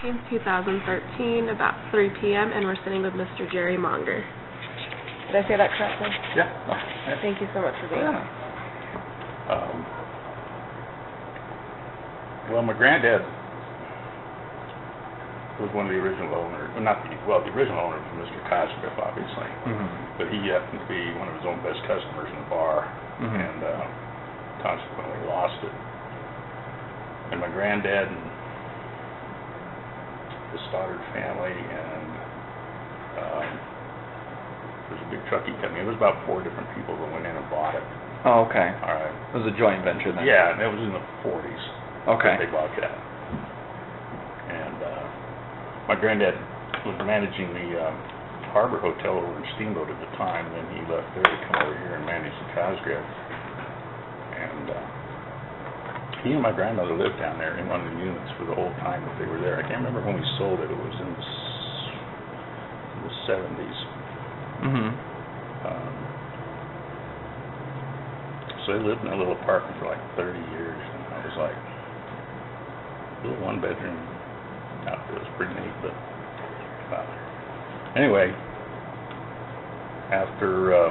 18th, 2013, about 3 p.m., and we're sitting with Mr. Jerry Monger. Did I say that correctly? Yeah. Thank you so much for being here. Well, my granddad was one of the original owners. Well, the original owner was Mr. Cosgriff, obviously. But he happened to be one of his own best customers in the bar, and consequently lost it. And my granddad and the Stoddard family, and there was a big trucking company. It was about 4 different people that went in and bought it. Oh, okay. All right. It was a joint venture then? Yeah, and it was in the 40s. Okay. They bought that. And my granddad was managing the Harbor Hotel over in Steamboat at the time, and then he left there to come over here and manage the Cosgriff. And he and my grandmother lived down there in one of the units for the whole time that they were there. I can't remember when we sold it. It was in the 70s. So they lived in a little apartment for like 30 years, and I was like, a little 1-bedroom outfit. It was pretty neat, but anyway, after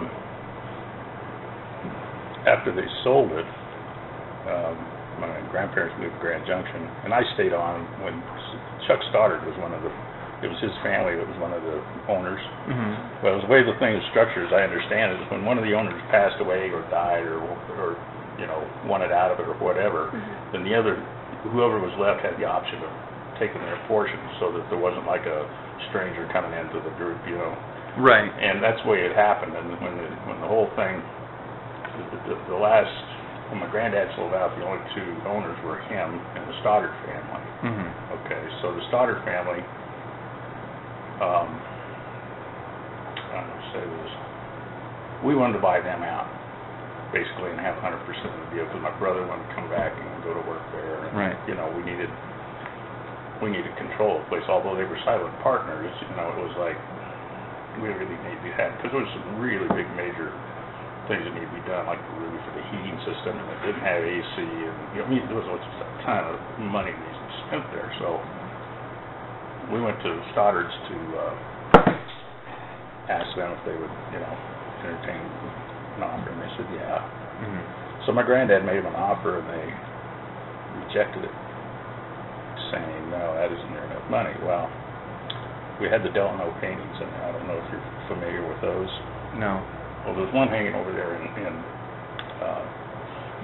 they sold it, my grandparents moved to Grand Junction, and I stayed on when Chuck Stoddard was it was his family that was one of the owners. Well, the way the thing is structured, as I understand it, is when one of the owners passed away or died or wanted out of it or whatever, then whoever was left had the option of taking their portion, so that there wasn't like a stranger coming into the group, Right. And that's the way it happened. And when the whole thing, when my granddad sold out, the only 2 owners were him and the Stoddard family. Okay, so the Stoddard family, we wanted to buy them out, basically, and have 100% of the deal, because my brother wanted to come back and go to work there. And, right. We needed control of the place, although they were silent partners. It was like we really needed to have, because there was some really big major things that needed to be done, like the roof or the heating system, and it didn't have AC, and there was just a ton of money that needed to be spent there. So we went to Stoddard's to ask them if they would, entertain an offer, and they said yeah. So my granddad made them an offer, and they rejected it, saying, no, that isn't near enough money. Well, we had the Delano paintings, and I don't know if you're familiar with those. No. Well, there's one hanging over there in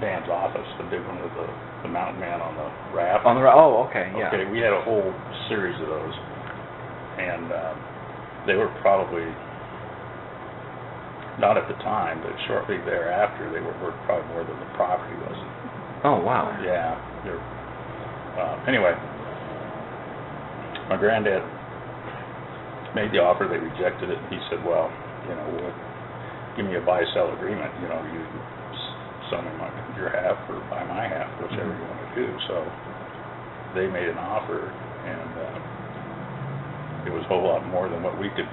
Dan's office, the big one with the mountain man on the raft. Oh, okay, yeah. Okay, we had a whole series of those, and they were probably, not at the time, but shortly thereafter, they were worth probably more than the property was. Oh, wow. Yeah. Anyway, my granddad made the offer, they rejected it. He said, well, give me a buy-sell agreement, you sell me your half or buy my half, whichever you want to do. So they made an offer, and it was a whole lot more than what we could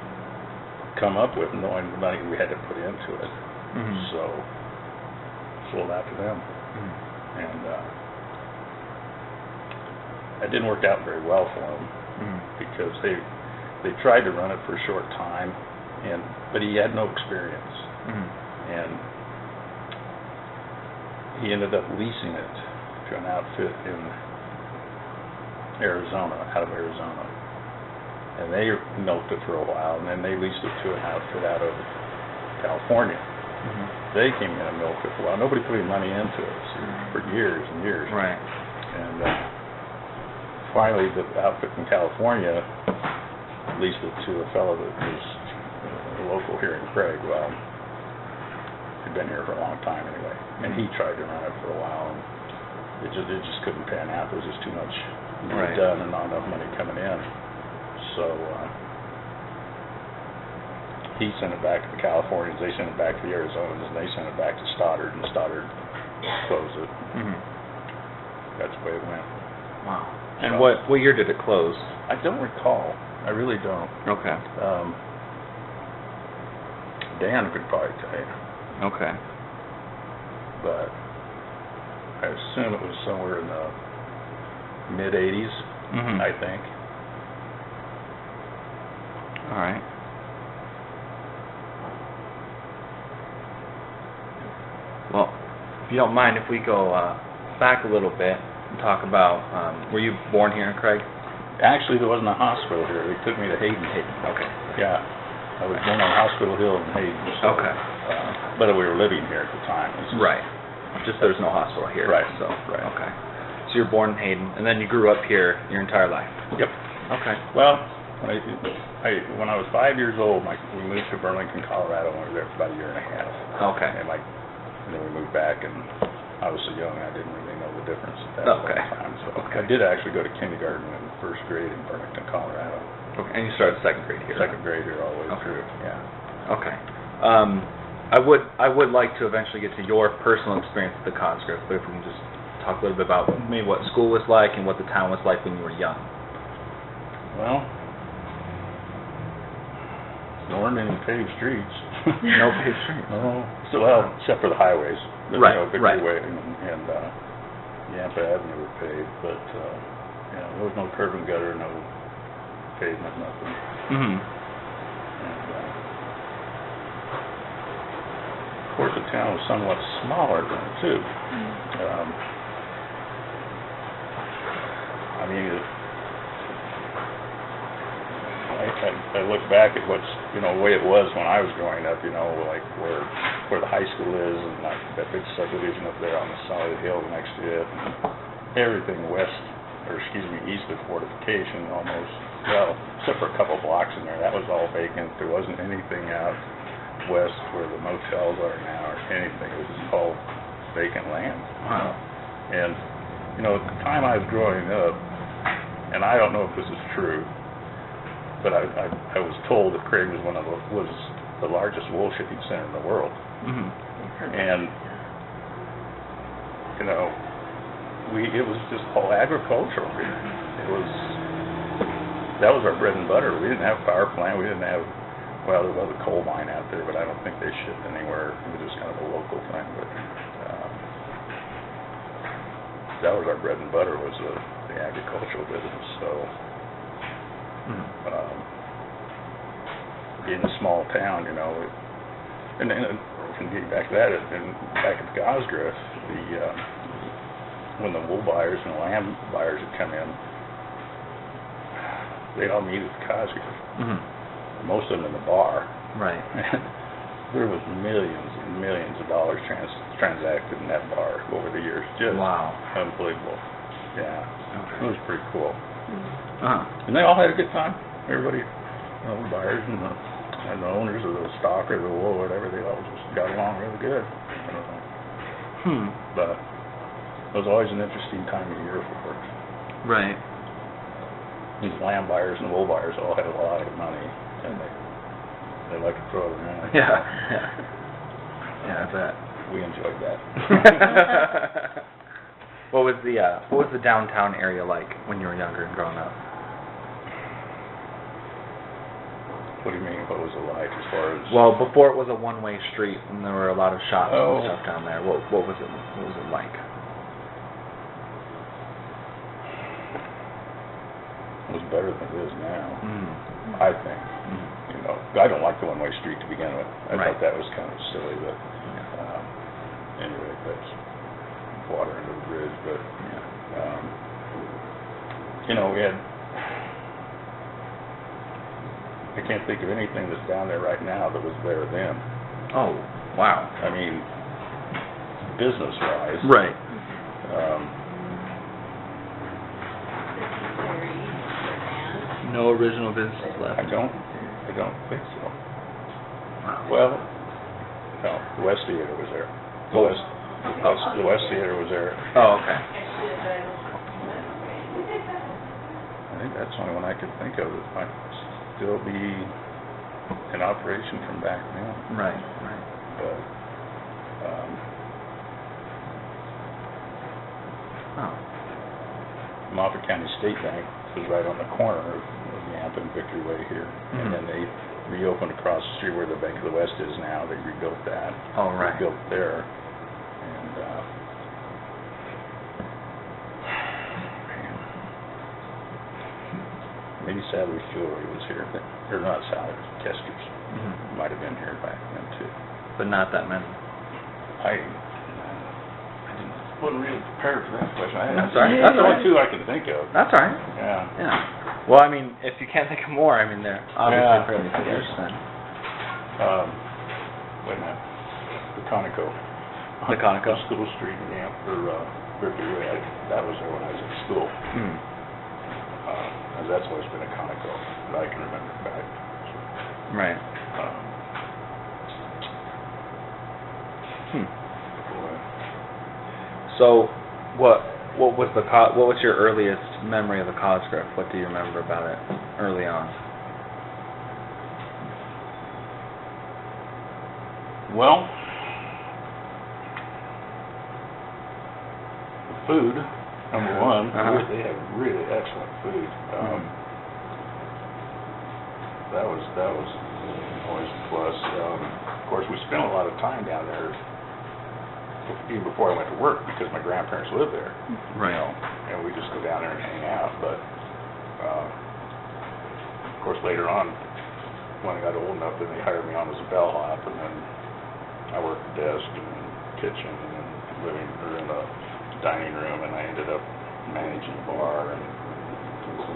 come up with, knowing the money we had to put into it. So sold out to them. And it didn't work out very well for them, because they tried to run it for a short time, but he had no experience, and he ended up leasing it to an outfit in Arizona, out of Arizona, and they milked it for a while, and then they leased it to an outfit out of California. They came in and milked it for a while. Nobody put any money into it for years and years. Right. And finally, the outfit from California leased it to a fellow that was local here in Craig. Well, he'd been here for a long time anyway, and he tried to run it for a while, and it just couldn't pan out. There was just too much being done and not enough money coming in. So he sent it back to the Californians, they sent it back to the Arizonans, and they sent it back to Stoddard, and Stoddard closed it. That's the way it went. Wow. And what year did it close? I don't recall. I really don't. Okay. Dan could probably tell you. Okay. But I assume it was somewhere in the mid-'80s, I think. All right. Well, if you don't mind, if we go back a little bit and talk about, were you born here in Craig? Actually, there wasn't a hospital here. They took me to Hayden. Okay. Yeah. I was born on Hospital Hill in Hayden. So, Okay. But we were living here at the time. Right. Just there's no hospital here. Right. So, Right. okay. So you're born in Hayden, and then you grew up here your entire life? Yep. Okay. Well, when I was 5 years old, we moved to Burlington, Colorado, and we were there for about a year and a half. Okay. And then we moved back, and I was so young I didn't really know the difference at that Okay. time. So Okay. I did actually go to kindergarten and first grade in Burlington, Colorado. Okay. And you started second grade here? Second grade here all the way Okay. through. Yeah. Okay. I would like to eventually get to your personal experience at the Cosgriff, but if we can just talk a little bit about maybe what school was like and what the town was like when you were young. Well, there weren't any paved streets. No paved streets. No. So, well, except for the highways. Right, Victory right. Way and Yampa Avenue were paved, but there was no curb and gutter, no pavement, nothing. Mm-hmm. And, of course, the town was somewhat smaller then too. I mean, I look back at what's the way it was when I was growing up. Like where the high school is, and like that big subdivision up there on the solid hill next to it, and everything east of fortification almost. Well, except for a couple blocks in there, that was all vacant. There wasn't anything out west where the motels are now or anything. It was just all vacant land. Wow. And at the time I was growing up, and I don't know if this is true, but I was told that Craig was was the largest wool shipping center in the world. Mm-hmm. And it was just all agricultural here. That was our bread and butter. We didn't have a power plant. We didn't have, well, there was a coal mine out there, but I don't think they shipped anywhere. It was just kind of a local thing. But that was our bread and butter, was the agricultural business. So being a small town, and getting back to that, and back at the Cosgriff, when the wool buyers and the lamb buyers would come in, they'd all meet at the Cosgriff. Mm-hmm. Most of them in the bar. Right. There was millions and millions of dollars transacted in that bar over the years. Just wow. Unbelievable. Yeah. Okay. It was pretty cool. Uh-huh. And they all had a good time. Everybody, the buyers and the owners of the stock or the wool or whatever, they all just got along really good. But it was always an interesting time of year for us. Right. These lamb buyers and wool buyers all had a lot of money, and they like to throw it around. Yeah. Yeah, I bet. We enjoyed that. What was the downtown area like when you were younger and growing up? What do you mean? What was it like as far as? Well, before it was a one-way street and there were a lot of shops Oh. and stuff down there. What was it? What was it like? It was better than it is now. Mm. I think. I don't like the one-way street to begin with. I Right. thought that was kind of silly, but anyway, that's water under the bridge. But we had. I can't think of anything that's down there right now that was there then. Oh, wow. I mean, business-wise. Right. No original businesses left. I don't think so. Wow. Well, no, the West Theater was there. The West Theater was there. Oh, okay. I think that's the only one I could think of that might still be in operation from back then. Right. But Moffett County State Bank was right on the corner of Yampa and Victory Way here. Mm-hmm. And then they reopened across the street where the Bank of the West is now. They rebuilt that. Oh, right. Rebuilt there. And maybe Sally's Jewelry was here, or not Sally's, Kester's. Mm-hmm. Might have been here back then too. But not that many. I wasn't really prepared for that question. That's all right. That's That's the all only right. two I can think of. That's all right. Yeah. Yeah. Well, I mean, if you can't think of more, I mean, they're obviously Yeah. fairly scarce then. Wait a minute. The Conoco. The Conoco? On School Street, yeah, or Berkeley Way. That was there when I was at school. Hmm. And that's always been a Conoco that I can remember back. Right. Boy. So, what was your earliest memory of the Cosgriff? What do you remember about it early on? Well, the food, number one. Uh-huh. They have really excellent food. That was always a plus. Of course, we spent a lot of time down there even before I went to work because my grandparents lived there. Right. You know, and we just go down there and hang out. But of course, later on, when I got old enough, then they hired me on as a bellhop, and then I worked the desk and kitchen and then living or in the dining room, and I ended up managing the bar and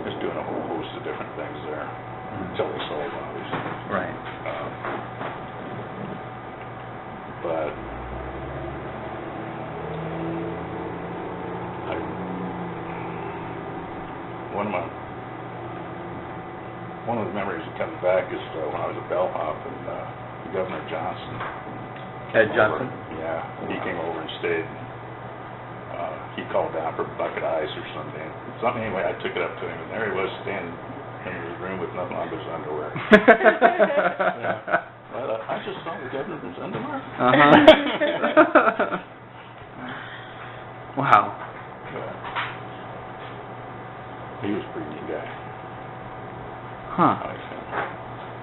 just doing a whole host of different things there until they sold, obviously. Right. But one of the memories that comes back is when I was a bellhop and Governor Johnson. Ed Johnson? Yeah, he came over and stayed. He called down for a bucket of ice or something. Anyway, I took it up to him, and there he was standing in his room with nothing on but his underwear. Yeah. Well, I just saw the governor in his underwear. Uh-huh. Wow. Yeah. He was a pretty neat guy. Huh. I liked him.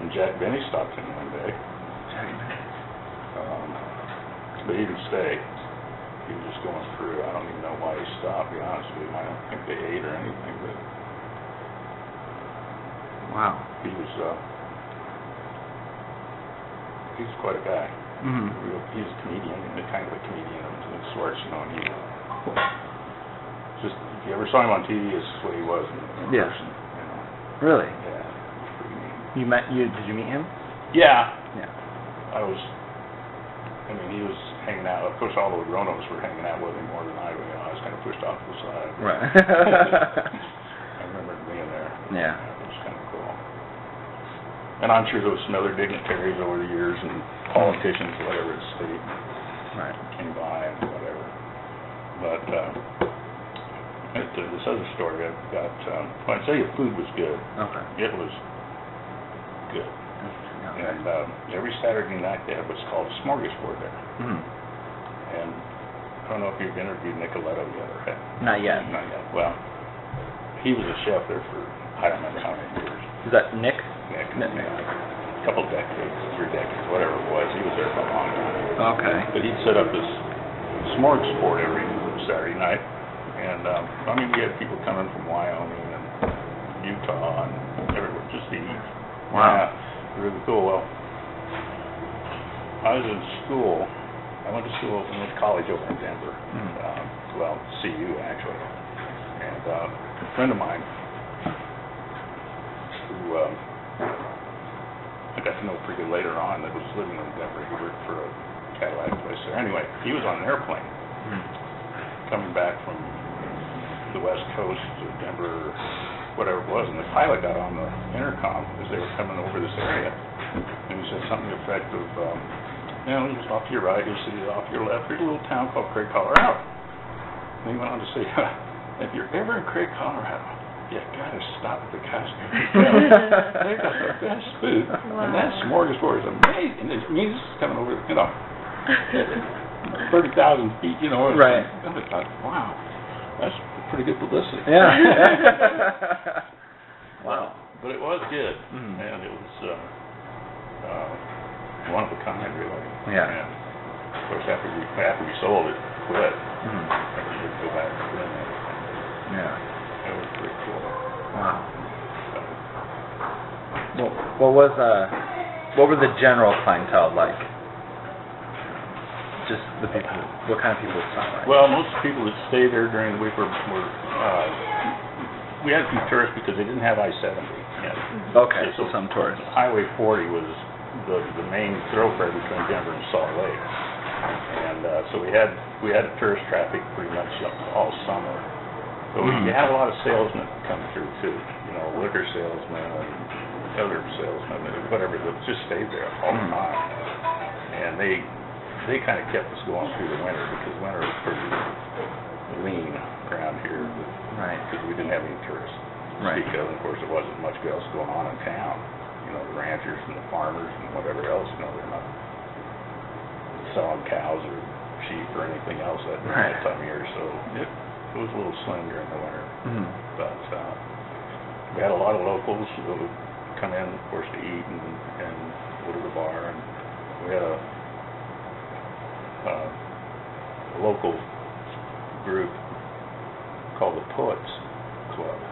And Jack Benny stopped in one day. But he didn't stay. He was just going through. I don't even know why he stopped, to be honest with you. I don't think they ate or anything, but Wow. he was quite a guy. Mm-hmm. He's a comedian, and kind of a comedian of the sorts, you know, and he just, if you ever saw him on TV, this is what he was in Yeah. person, you know. Really? Yeah, he was pretty neat. Did you meet him? Yeah. Yeah. He was hanging out. Of course, all the grown-ups were hanging out with him more than I was. I was kind of pushed off to the side. Right. I remember being there. Yeah. It was kind of cool. And I'm sure there was some other dignitaries over the years and politicians, whatever, at the state Right. came by and whatever. But this other story I've got, well, I'd say the food was good. Okay. It was good. Okay. And every Saturday night they have what's called a smorgasbord there. Mm-hmm. And I don't know if you've interviewed Nicoletto yet or had. Not yet. Not yet. Well, he was a chef there for I don't remember how many years. Is that Nick? Nick. Nick. A couple decades, 3 decades, whatever it was. He was there for a long time. Okay. But he'd set up this smorgasbord every Saturday night. And we had people coming from Wyoming and Utah and everywhere just to eat. Wow. Yeah. Really cool. Well, I was in school. I went to college over in Denver. CU actually. And a friend of mine who I got to know pretty good later on that was living in Denver. He worked for a Cadillac place there. Anyway, he was on an airplane coming back from the West Coast to Denver, whatever it was, and the pilot got on the intercom as they were coming over this area, and he said something to the effect of, just off to your right, you'll see off to your left, there's a little town called Craig, Colorado. And he went on to say, if you're ever in Craig, Colorado, you gotta stop at the Cosgriff Hotel. They got the best food, and that smorgasbord is amazing. It means it's coming over, 30,000 feet, Right. And I thought, wow, that's pretty good publicity. Yeah. Wow. But it was good, Mm-hmm. and it was one of a kind, really. Yeah. And of course, after we sold it, quit. Mm-hmm. And we didn't go back to doing that. Yeah. It was pretty cool. Wow. What were the general clientele like? Just the people. What kind of people was that like? Well, most people that stayed there during the week were we had a few tourists because they didn't have I-70 yet. Okay, so some tourists. Highway 40 was the main thoroughfare between Denver and Salt Lake, and so we had tourist traffic pretty much all summer. But we had a lot of salesmen come through too. Liquor salesmen and other salesmen, whatever, that just stayed there all the time, and they kind of kept us going through the winter because winter was pretty lean around here, right? Because we didn't have any tourists. Right. Because of course there wasn't much else going on in town. The ranchers and the farmers and whatever else. They're not selling cows or sheep or anything else at that time of year. So it was a little slim during the winter. But we had a lot of locals who would come in, of course, to eat and go to the bar. And we had a local group called the Poets Club.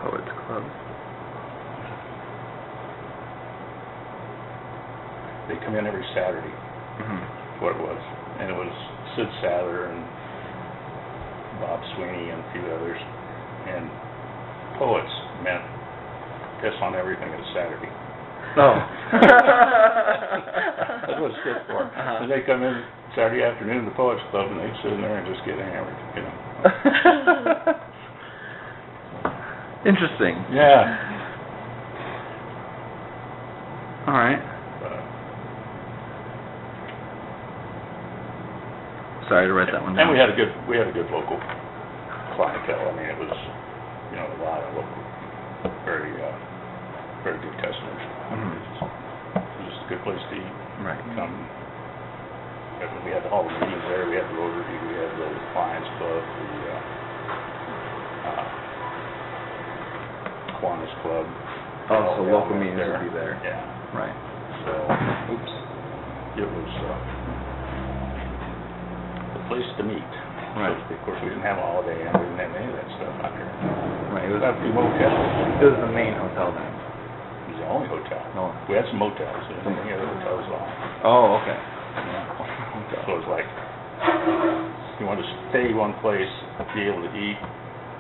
Poets Club. They come in every Saturday. What it was, and it was Sid Sather and Bob Sweeney and a few others. And poets meant piss on everything on Saturday. Oh. That's what it stood for. And they come in Saturday afternoon to the Poets Club, and they'd sit in there and just get hammered, Interesting. Yeah. All right. Sorry to write that one down. And we had a good local clientele. I mean, it was a lot of local, very good customers. It was just a good place to eat. Right. We had all the meetings there. We had the Rotary. We had the Lions Club. The Kiwanis Club. Oh, so local meetings would be there. Yeah. Right. So, it was the place to meet. Right. So, of course, we didn't have a Holiday Inn. We didn't have any of that stuff out here. Right. It was a few motels. It was the main hotel then. It was the only hotel. Oh. We had some motels. And any other hotels at all. Oh, okay. Yeah. So it was like, you want to stay one place, be able to eat,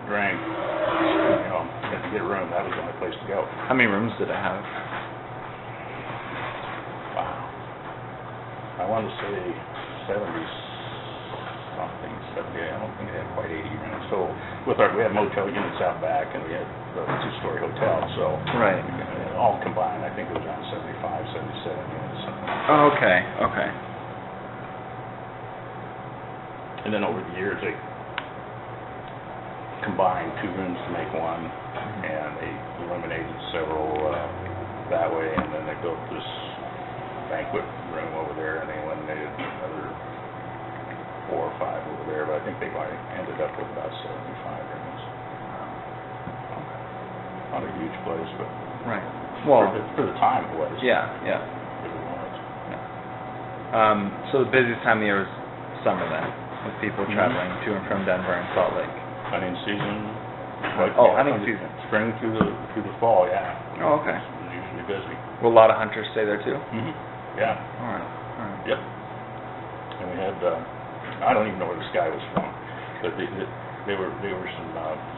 drink, and to get a room. That was the only place to go. How many rooms did it have? Wow. I want to say 70-something, 70. I don't think they had quite 80 rooms. So we had motel units out back, and we had the two-story hotel. So right. All combined, I think it was around 75, 77 units. Oh, okay. Okay. And then over the years, they combined two rooms to make one, and they eliminated several that way, and then they built this banquet room over there, and they eliminated another 4 or 5 over there, but I think they ended up with about 75 rooms. Not a huge place, but right. Well, for the time it was. Yeah, yeah. It was. Yeah. So the busiest time of year was summer then, with people traveling to and from Denver and Salt Lake. Hunting season. Hunting season. Spring through the fall, yeah. Oh, okay. It was usually busy. Will a lot of hunters stay there too? Yeah. All right. Yep. And we had, I don't even know where this guy was from, but they were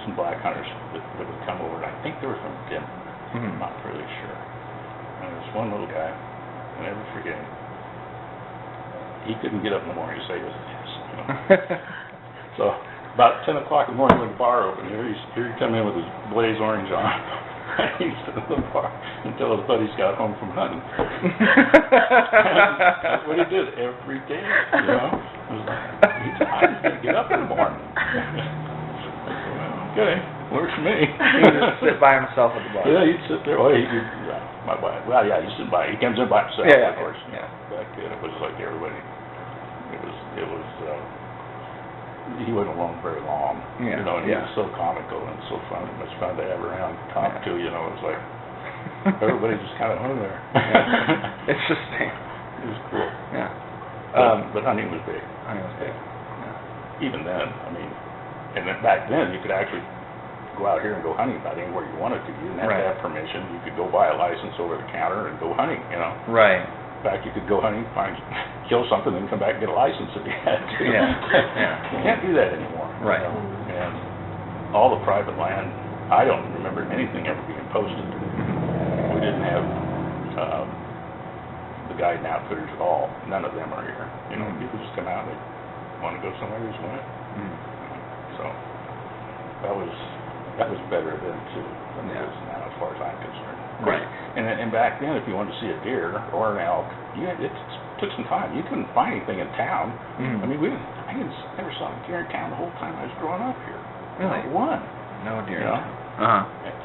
some black hunters that would come over, and I think they were from Denver. I'm not really sure. And there's one little guy, I'll never forget him. He couldn't get up in the morning to say his yes. So about 10 o'clock in the morning when the bar opened, here he'd come in with his blaze orange on. He stood in the bar until his buddies got home from hunting. That's what he did every day, It was like, I just got to get up in the morning. Okay, works for me. He would just sit by himself at the bar. Yeah, he'd sit there. He'd sit by. He comes in by himself, yeah, of course. Yeah. Back then, it was like everybody. It was. He wasn't alone very long. Yeah. And he was so comical and so fun, much fun to have around, talk to. It was like everybody just kind of hung there. Yeah. Interesting. It was cool. Yeah. But hunting was big. Hunting was big. Yeah. Even then, I mean, And then back then, you could actually go out here and go hunting about anywhere you wanted to. You didn't have Right. to have permission. You could go buy a license over the counter and go hunting, you know. Right. In fact, you could go hunting, kill something, then come back and get a license if you had to. Yeah, yeah. You can't do that anymore. Right. You know? And all the private land, I don't remember anything ever being posted. We didn't have the guide and outfitters at all. None of them are here. You know, people just come out and they want to go somewhere, they just went. So that was better then too than it is now, as far as I'm concerned. Right. And back then, if you wanted to see a deer or an elk, it took some time. You couldn't find anything in town. I mean, I never saw a deer in town the whole time I was growing up here. Really? Not one. No deer. You know?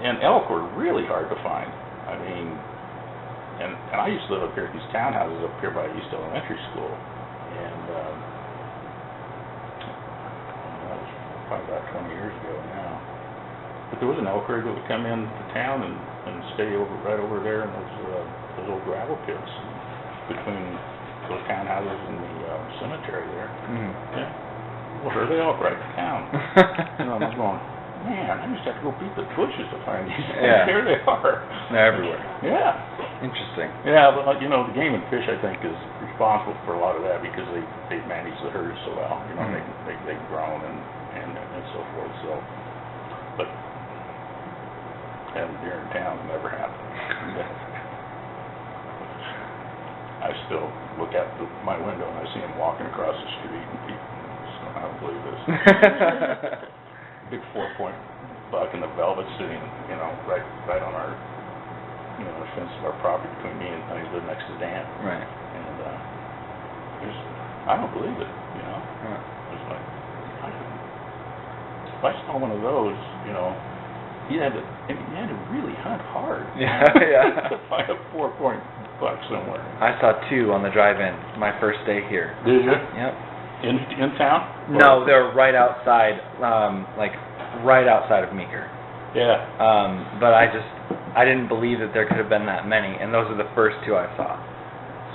And elk were really hard to find. I mean, and I used to live up here at these townhouses up here by East Elementary School, and that was probably about 20 years ago now. But there was an elk herd that would come into town and stay right over there in those old gravel pits between those townhouses and the cemetery there. Yeah. Well, there they elk right in town. And I was going, man, I just have to go beat the bushes to find these. Yeah. Here they are. They're everywhere. Yeah. Interesting. Yeah, but you know, the Game and Fish, I think, is responsible for a lot of that because they manage the herds so well. You know, they've grown and so forth. So, but having deer in town never happened. I still look out my window and I see them walking across the street, and people, I don't believe this. Big 4-point buck in the velvet sitting, you know, right on our, you know, the fence of our property between me and I live next to Dan. Right. And I don't believe it, you know. It's like, if I saw one of those, you know, you had to really hunt hard. Yeah, yeah. To find a 4-point buck somewhere. I saw 2 on the drive-in my first day here. Did you? Yep. In town? No, they're right outside, like right outside of Meeker. Yeah. But I didn't believe that there could have been that many, and those are the first 2 I saw.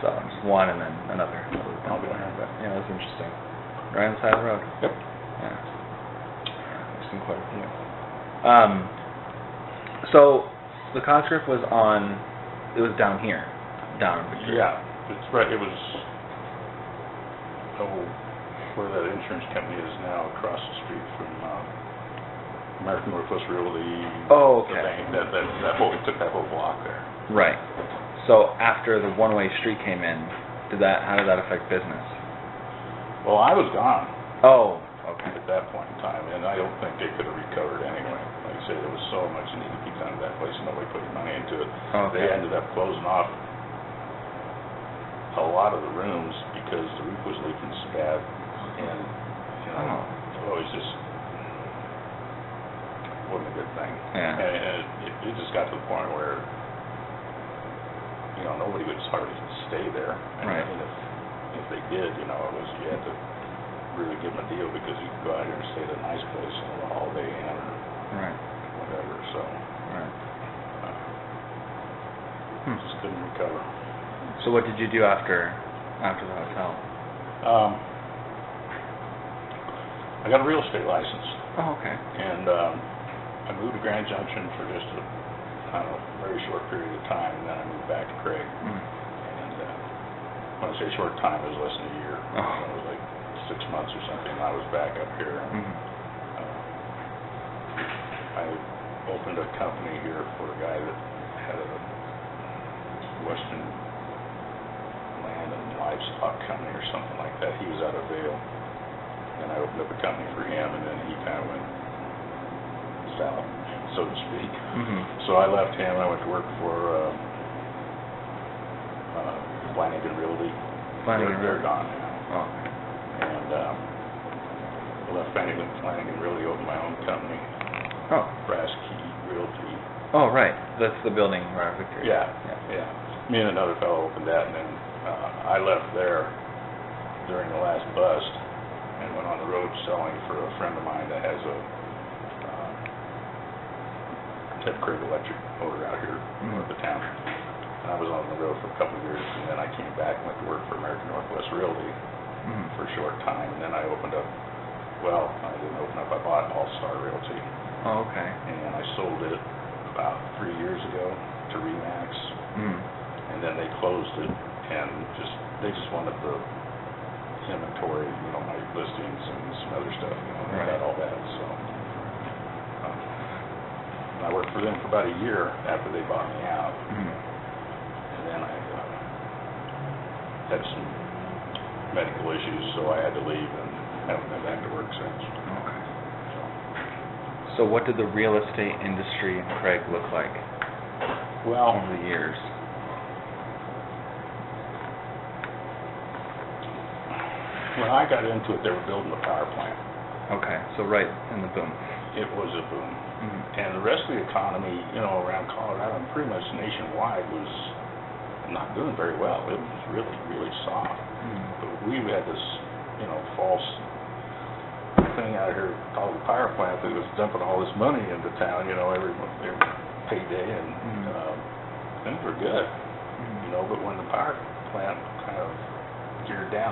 So just one and then another. But yeah, that's interesting. Right on the side of the road. Yep. Yeah. I've seen quite a few. So the Cosgriff was it was down here, down in Victoria. Yeah, it's right. It was where that insurance company is now, across the street from American Northwest Realty. Oh, okay. The bank, it took that whole block there. Right. So after the one-way street came in, how did that affect business? Well, I was gone. Oh, okay. At that point in time, and I don't think they could have recovered anyway. Like I said, there was so much that needed to be done to that place, and nobody put money into it. Okay. They ended up closing off a lot of the rooms because the roof was leaking so bad, and you know, it was just wasn't a good thing. Yeah. And it just got to the point where you know nobody would hardly stay there. Right. And if they did, you know, you had to really give them a deal because you could go out here and stay at a nice place, you know, the Holiday Inn or whatever. So just couldn't recover. So what did you do after the hotel? I got a real estate license. Oh, okay. And I moved to Grand Junction for just a very short period of time, and then I moved back to Craig. And when I say short time, it was less than a year. It was like 6 months or something, and I was back up here. I opened a company here for a guy that had a Western land and livestock company or something like that. He was out of Vail. And I opened up a company for him, and then he kind of went south, so to speak. So I left him. I went to work for Flanagan Realty. They're gone now. And I left Flanagan Realty, opened my own company. Brass Key Realty. Oh, right. That's the building where Victoria. Yeah. Me and another fellow opened that, and then I left there during the last bust and went on the road selling for a friend of mine that has a Craig Electric motor out here north of town. And I was on the road for a couple of years, and then I came back and went to work for American Northwest Realty for a short time, and then I opened up well, I didn't open up, I bought All-Star Realty, Oh, okay. and I sold it about 3 years ago to Remax, and then they closed it, and they just wanted the inventory, my listings and some other stuff, I got all that, so. And I worked for them for about a year after they bought me out, and then I had some medical issues, so I had to leave and haven't been back to work since. Okay. So what did the real estate industry in Craig look like Well, over the years? when I got into it, they were building a power plant. Okay, so right in the boom. It was a boom. And the rest of the economy, around Colorado and pretty much nationwide was not doing very well. It was really, really soft. But we had this, false thing out here called the power plant that was dumping all this money into town, every payday, and things were good, but when the power plant kind of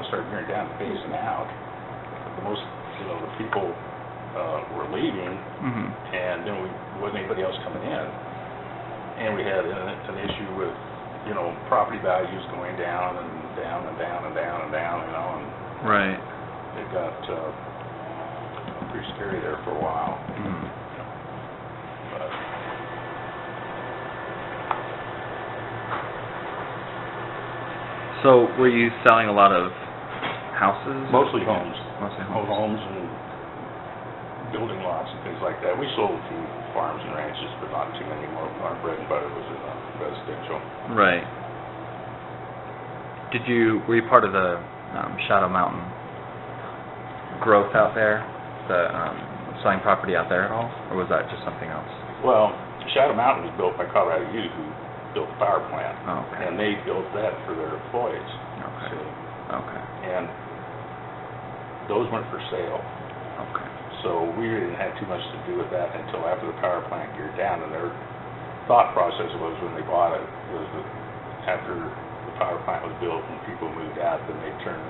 started gearing down, phasing out, the most, the people were leaving, and then wasn't anybody else coming in, and we had an issue with, property values going down and down and down and down and down, and Right. it got pretty scary there for a while. But So were you selling a lot of houses? mostly homes. Mostly homes. Homes and building lots and things like that. We sold a few farms and ranches, but not too many more. Our bread and butter was in residential. Right. Were you part of the Shadow Mountain growth out there, the selling property out there at all, or was that just something else? Well, Shadow Mountain was built by Colorado U, who built the power plant, Oh, okay. and they built that for their employees. Okay. See? Okay. And those weren't for sale. Okay. So we really didn't have too much to do with that until after the power plant geared down, and their thought process was when they bought it, was that after the power plant was built and people moved out, then they turned,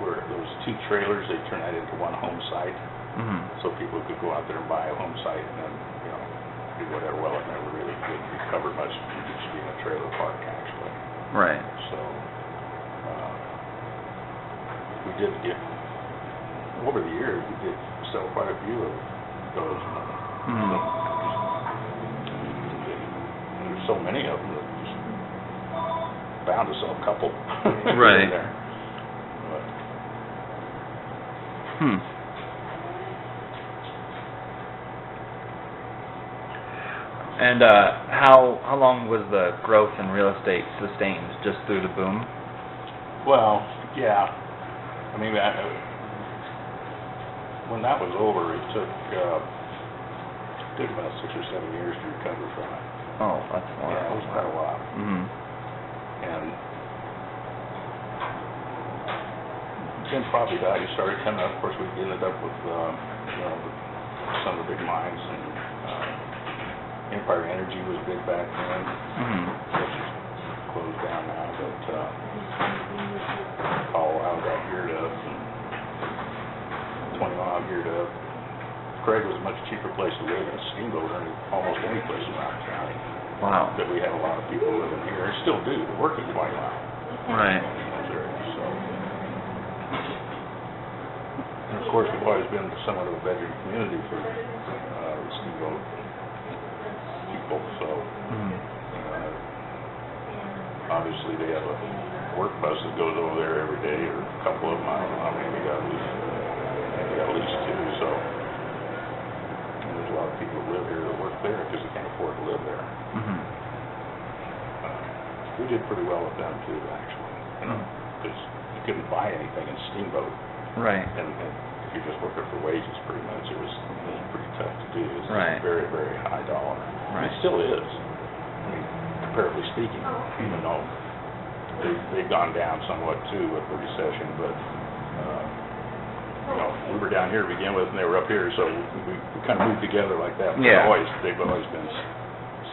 where there was 2 trailers, they turned that into one home site, so people could go out there and buy a home site and then, do whatever. Well, it never really didn't recover much from just being a trailer park, actually. Right. So, we did get, over the years, we did sell quite a few of those. And there's so many of them that just bound to sell a couple. Right. There. But, And how long was the growth in real estate sustained? Just through the boom? well, yeah. I mean, when that was over, it took about 6 or 7 years to recover from it. Oh, that's a while. Yeah, it was quite a while. And then property values started coming up. Of course, we ended up with some of the big mines, and Empire Energy was big back then. Which is closed down now, but Colorado got geared up, and 20 Mile geared up. Craig was a much cheaper place to live than Steamboat or almost any place around the county. Wow. But we had a lot of people living here, and still do, that work in 20 Mile. Right. In those areas, so. And of course, we've always been somewhat of a bedroom community for the Steamboat people, so obviously they have a work bus that goes over there every day, or a couple of them. I don't know how many we got, at least 2, so. And there's a lot of people that live here that work there because they can't afford to live there. We did pretty well with them too, actually, because you couldn't buy anything in Steamboat. Right. And if you're just working for wages, pretty much, it was pretty tough to do. It's Right. very, very high dollar. Right. It still is. I mean, comparatively speaking, even though they've gone down somewhat too with the recession, but we were down here to begin with, and they were up here, so we kind of moved together like that. But Yeah. they've always been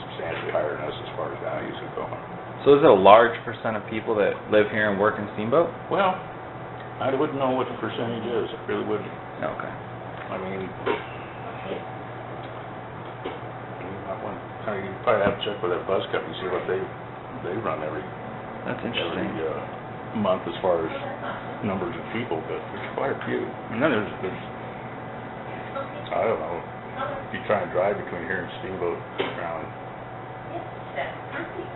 substantially higher than us as far as values have gone. So is it a large percent of people that live here and work in Steamboat? Well, I wouldn't know what the percentage is. I really wouldn't. Okay. I mean, you probably have to check with that bus company, see what they run every That's interesting. month as far as numbers of people, but there's quite a few. And then there's I don't know, if you try and drive between here and Steamboat around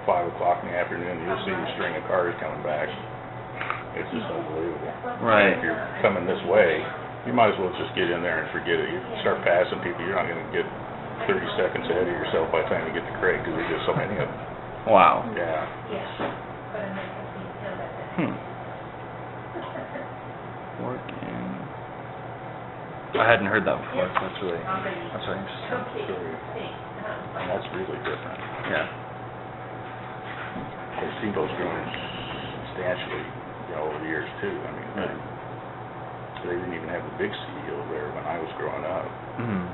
5 o'clock in the afternoon, you'll see a string of cars coming back. It's just unbelievable. Right. If you're coming this way, you might as well just get in there and forget it. You start passing people, you're not going to get 30 seconds ahead of yourself by the time you get to Craig, because there's just so many of them. Wow. Yeah. Working. I hadn't heard that before, so that's really interesting. And that's really different. Yeah. The Steamboat's grown substantially, over the years too. I mean, Right. they didn't even have the big ski hill there when I was growing up. Mhm.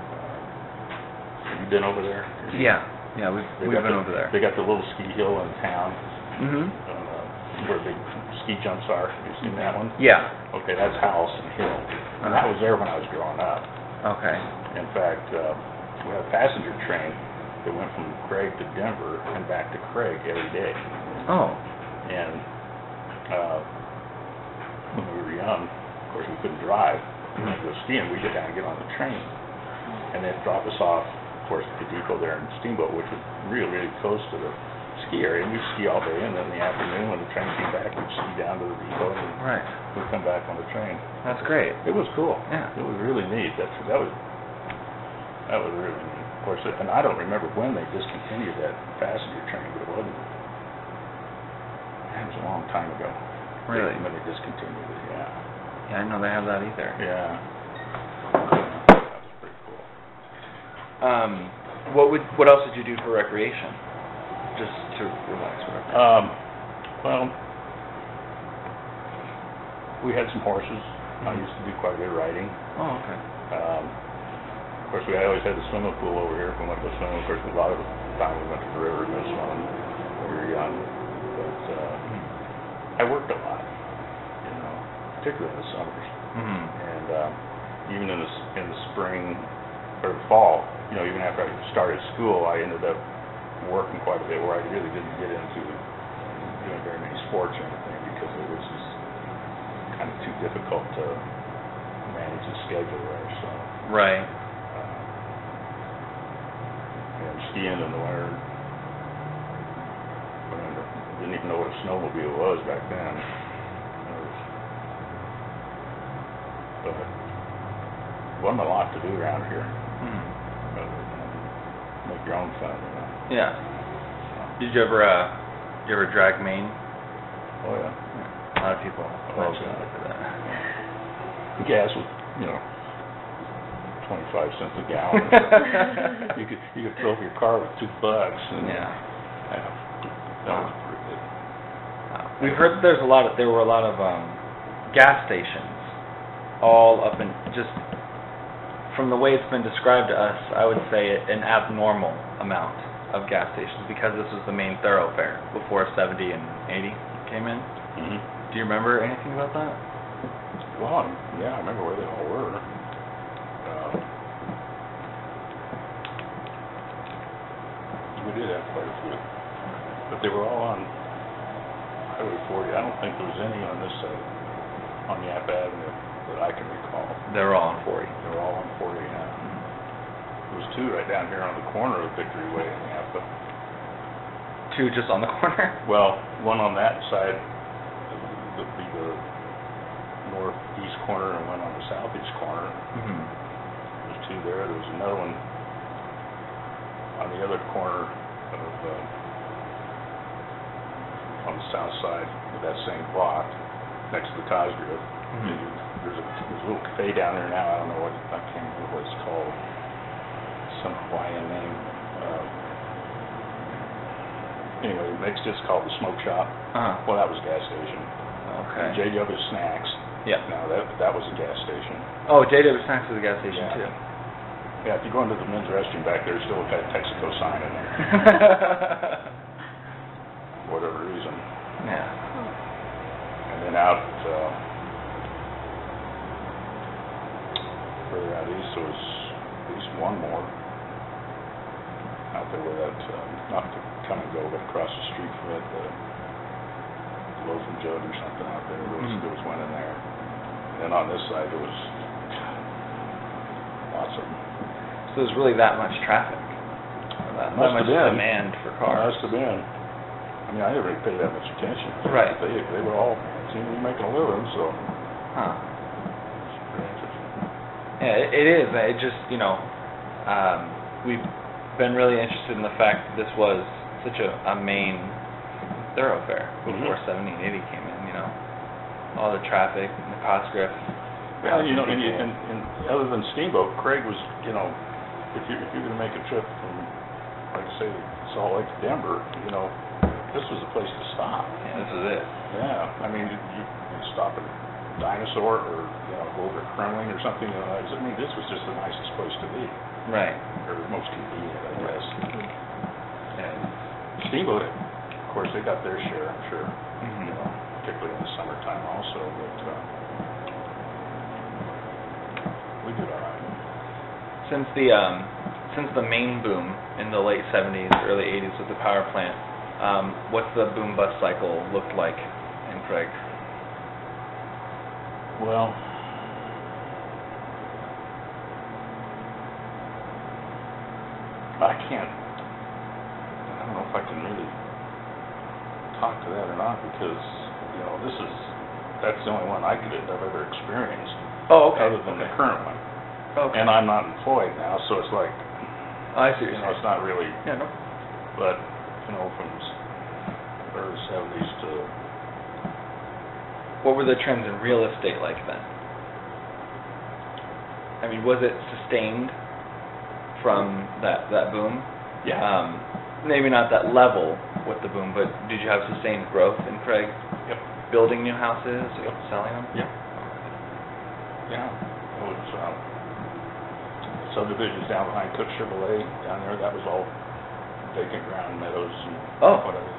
Have you been over there? Yeah. Yeah, we've been over there. They got the little ski hill in town, Mhm. where big ski jumps are. Have you seen that one? Yeah. Okay, that's House and Hill. And that was there when I was growing up. Okay. In fact, we had a passenger train that went from Craig to Denver and back to Craig every day. Oh. And when we were young, of course, we couldn't drive. We went to go skiing. We'd get down and get on the train. And they'd drop us off, of course, at the depot there in Steamboat, which was really, really close to the ski area. And we'd ski all day, and then in the afternoon, when the train came back, we'd ski down to the depot, and Right. we'd come back on the train. That's great. It was cool. Yeah. It was really neat. That was really neat. Of course, and I don't remember when they discontinued that passenger train, but it wasn't. It was a long time ago. Really? When they discontinued it, yeah. Yeah, I didn't know they have that either. Yeah. That was pretty cool. What else did you do for recreation? Just to relax, whatever. Well, we had some horses. I used to do quite a bit of riding. Oh, okay. Of course, we always had the swimming pool over here if we went to swim. Of course, a lot of the time we went to the river to go swimming when we were young. But I worked a lot, particularly in the summers. Mhm. And even in the spring or the fall, even after I started school, I ended up working quite a bit where I really didn't get into doing very many sports or anything because it was just kind of too difficult to manage the schedule there. So. Right. And skiing in the winter, didn't even know what a snowmobile was back then. But wasn't a lot to do around here. Mhm. Make your own fun, Yeah. Did you ever drag Maine? Oh yeah. A lot of people mention yeah. that. Gas was, 25 cents a gallon. you could fill up your car with $2. And, Yeah. That was pretty good. We've heard that there were a lot of gas stations all up in, just from the way it's been described to us, I would say an abnormal amount of gas stations because this was the main thoroughfare before 70 and 80 came in. Mm-hmm. Do you remember anything about that? Well, yeah, I remember where they all were. We did have quite a few, but they were all on Highway 40. I don't think there was any on this side, on Yap Avenue, that I can recall. They were all on 40. They were all on 40, yeah. There was two right down here on the corner of Victory Way and Yapa. Two just on the corner? Well, one on that side would be the northeast corner, and one on the southeast corner. Mm-hmm. There's two there. There was another one on the other corner of on the south side of that same block, next to the Cosgriff. Mm-hmm. There's a little cafe down there now. I don't know what, I can't remember what it's called. Some Hawaiian name. Anyway, it's just called the Smoke Shop. Uh-huh. Well, that was a gas station. Okay. J.W. Snacks. Yeah. Now that was a gas station. Oh, J.W. Snacks is a gas station Yeah. too. Yeah, if you go into the men's restroom back there, still got a Texaco sign in there. For whatever reason. Yeah. And then out further out east, there was at least one more out there where that, not to come and go, but across the street from it, the Loaf and Jug or something out there, there was one in there. And then on this side, there was lots of them. So there's really that much traffic, that much demand for cars. Must have been. I mean, I didn't really pay that much attention. Right. They were all seemed to be making a living, so. Huh. It's pretty interesting. Yeah, it is. It just, we've been really interested in the fact that this was such a main thoroughfare before 70 and 80 came in, all the traffic, and the Cosgriff. Yeah, and other than Steamboat, Craig was, if you're going to make a trip from, like I say, Salt Lake to Denver, this was the place to stop. Yeah, this is it. Yeah, I mean, you stop at Dinosaur or, go over to Kremling or something. I mean, this was just the nicest place to be. Right. Or the most convenient, I guess. Yeah. Steamboat, of course, they got their share, I'm sure. Particularly in the summertime also, but we did all right. Since the main boom in the late 70s, early 80s with the power plant, what's the boom bust cycle looked like in Craig? Well, I don't know if I can really talk to that or not, because, that's the only one I've ever experienced. Oh, okay. Other than the current one. Okay. And I'm not employed now, so it's like, I see what you're saying. it's not really, Yeah, no. but, from the early 70s to... What were the trends in real estate like then? I mean, was it sustained from that boom? Yeah. Maybe not that level with the boom, but did you have sustained growth in Craig? Yep. Building new houses, Yep. selling them? Yeah. Yeah. It was subdivisions down behind Cook Chevrolet down there. That was all vacant ground, meadows, and whatever.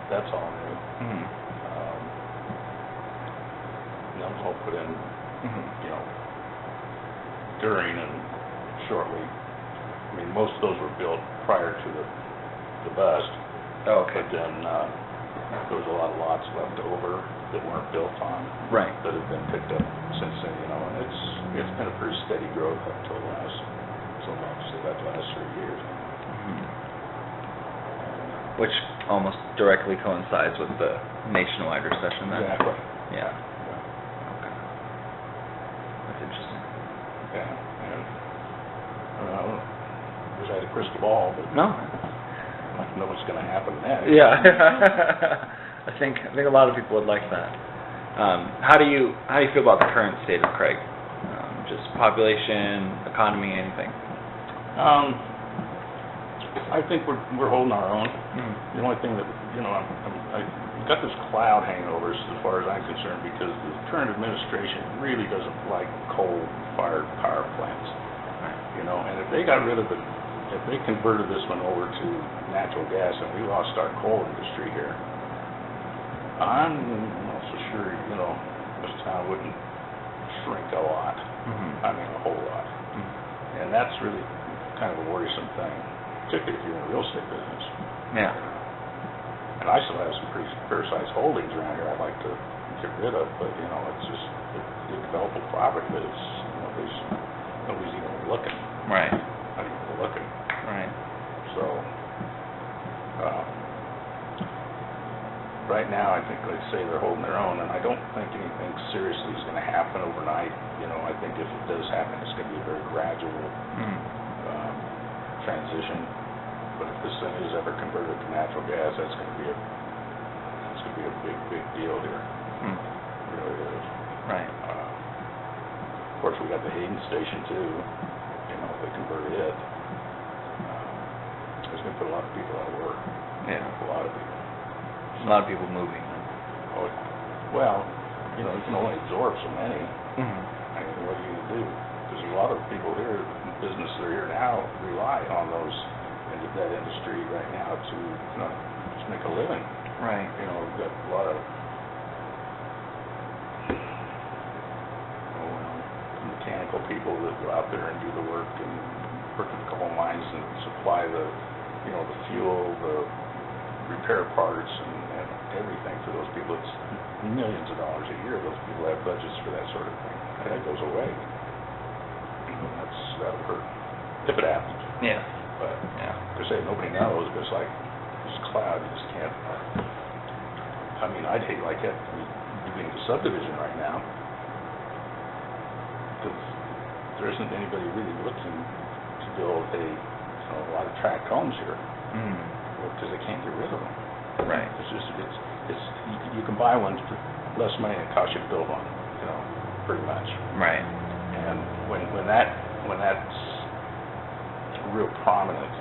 That's all new. Mm-hmm. And that was all put in, during and shortly. I mean, most of those were built prior to the bust. Oh, okay. But then there was a lot of lots left over that weren't built on. Right. That have been picked up since then, and it's been a pretty steady growth up until about the last 3 years. Mm-hmm. Which almost directly coincides with the nationwide recession then. Exactly. Yeah. Okay. That's interesting. Yeah. I wish I had a crystal ball, but No. I don't know what's going to happen next. Yeah. I think a lot of people would like that. How do you feel about the current state of Craig? Just population, economy, anything? I think we're holding our own. Mm-hmm. The only thing that I've got this cloud hanging over us as far as I'm concerned, because the current administration really doesn't like coal-fired power plants. And if they got rid of if they converted this one over to natural gas and we lost our coal industry here, I'm not so sure, this town wouldn't shrink a lot. Mm-hmm. I mean, a whole lot. Mm-hmm. And that's really kind of a worrisome thing, particularly if you're in the real estate business. Yeah. And I still have some pretty fair-sized holdings around here I'd like to get rid of, but, it's just the developable property that is, nobody's even looking. Right. Not even looking. Right. So, right now, I think, like I say, they're holding their own, and I don't think anything seriously is going to happen overnight. I think if it does happen, it's going to be a very gradual transition. But if this thing is ever converted to natural gas, that's going to be a big deal here. It really is. Right. Of course, we got the Hayden station too. If they convert it, it's going to put a lot of people out of work. Yeah. A lot of people. A lot of people moving. Oh, well, you can only absorb so many. Mm-hmm. I mean, what are you going to do? Because a lot of people here, in business that are here now, rely on that industry right now to just make a living. Right. We've got a lot of mechanical people mines and supply the, you know, the fuel, the repair parts, and everything for those people. It's millions of dollars a year. Those people have budgets for that sort of thing. That goes away. That'll hurt if it happens. Yeah. But Yeah. like I say, nobody knows. But it's like this cloud. You just can't. I mean, I'd hate like that. Doing a subdivision right now because there isn't anybody really looking to build a lot of tract homes here because they can't get rid of them. Right. It's you can buy one for less money than it costs you to build one, you know, pretty much. Right. And when that's real prominent,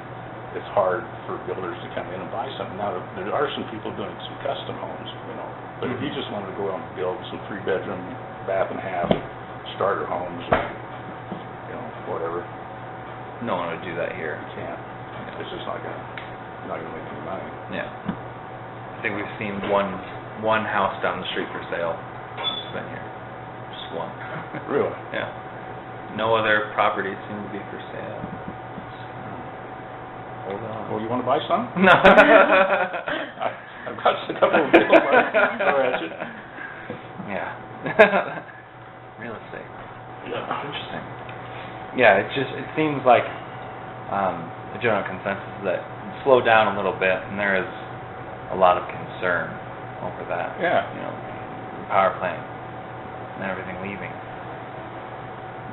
it's hard for builders to come in and buy something. Now there are some people doing some custom homes, you know, but if you just wanted to go out and build some 3-bedroom, bath and a half starter homes, or, you know, whatever, No one would do that here. you can't. It's just not gonna make any money. Yeah. I think we've seen one house down the street for sale. It's been here. Just one. Really? Yeah. No other properties seem to be for sale. Hold on. Well, you want to buy some? No. I've got a couple of bills throw at you. Yeah. Real estate. Yeah. That's interesting. Yeah, it seems like the general consensus is that it's slowed down a little bit, and there is a lot of concern over that. Yeah. You know, power plant and everything leaving.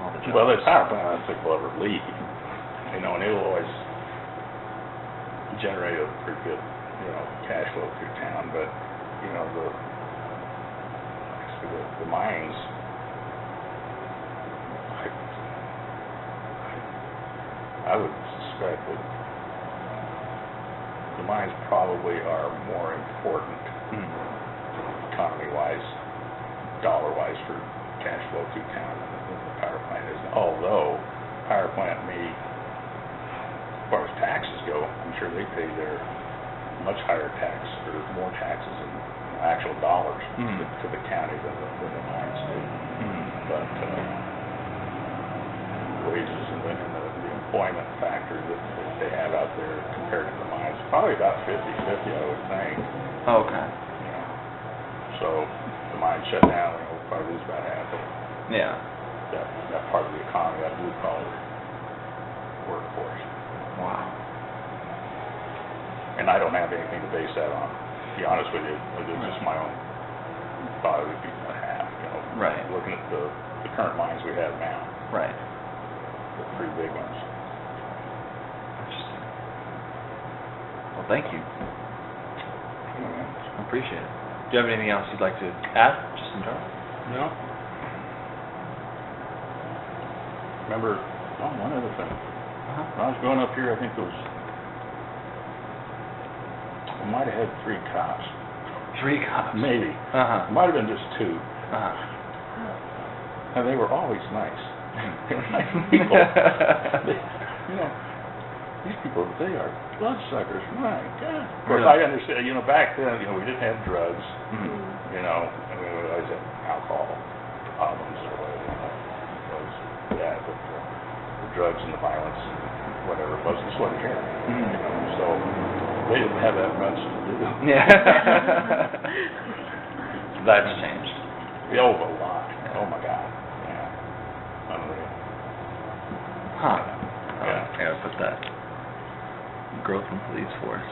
All the jobs. Well, the power plant, I don't think will ever leave. You know, and it will always generate a pretty good, you know, cash flow through town. But you know, the mines, I would suspect that the mines probably are more important economy-wise, dollar-wise for cash flow through town than the power plant is. Although power plant may, as far as taxes go, I'm sure they pay their much higher tax or more taxes in actual dollars to the county than the mines do. But wages and the employment factor that they have out there compared to the mines, probably about 50-50, I would think. Okay. You know, so the mines shut down, we'll probably lose about half of Yeah. that part of the economy, that blue collar workforce. Wow. And I don't have anything to base that on. To be honest with you, it's just my own thought it would be about half. You know, Right. Looking at the current mines we have now, Right. the 3 big ones. Interesting. Well, thank you. I appreciate it. Do you have anything else you'd like to add, just in general? No. Remember, one other thing. When I was going up here, I think there was, I might have had 3 cops. 3 cops? Maybe. Uh-huh. It might have been just 2. Uh-huh. And they were always nice. They were nice people. You know, these people, they are bloodsuckers. My God. Of course, I understand, you know, back then, you know, we didn't have drugs. You know, I mean, we always had alcohol problems or whatever. But the drugs and the violence and whatever it was, just wasn't here. You know, so they didn't have that much to do. Yeah. That's changed. Oh, a lot. Oh my God. Yeah. Unreal. Huh. Yeah. I gotta put that. Growth in police force.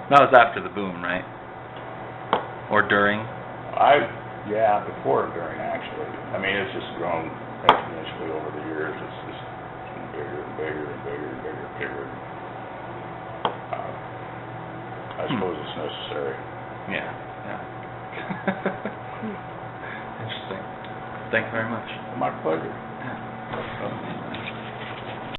That was after the boom, right? Or during? Yeah, before and during, actually. I mean, it's just grown exponentially over the years. It's just bigger and bigger and bigger and bigger and bigger. I suppose it's necessary. Yeah. Interesting. Thank you very much. My pleasure. Yeah.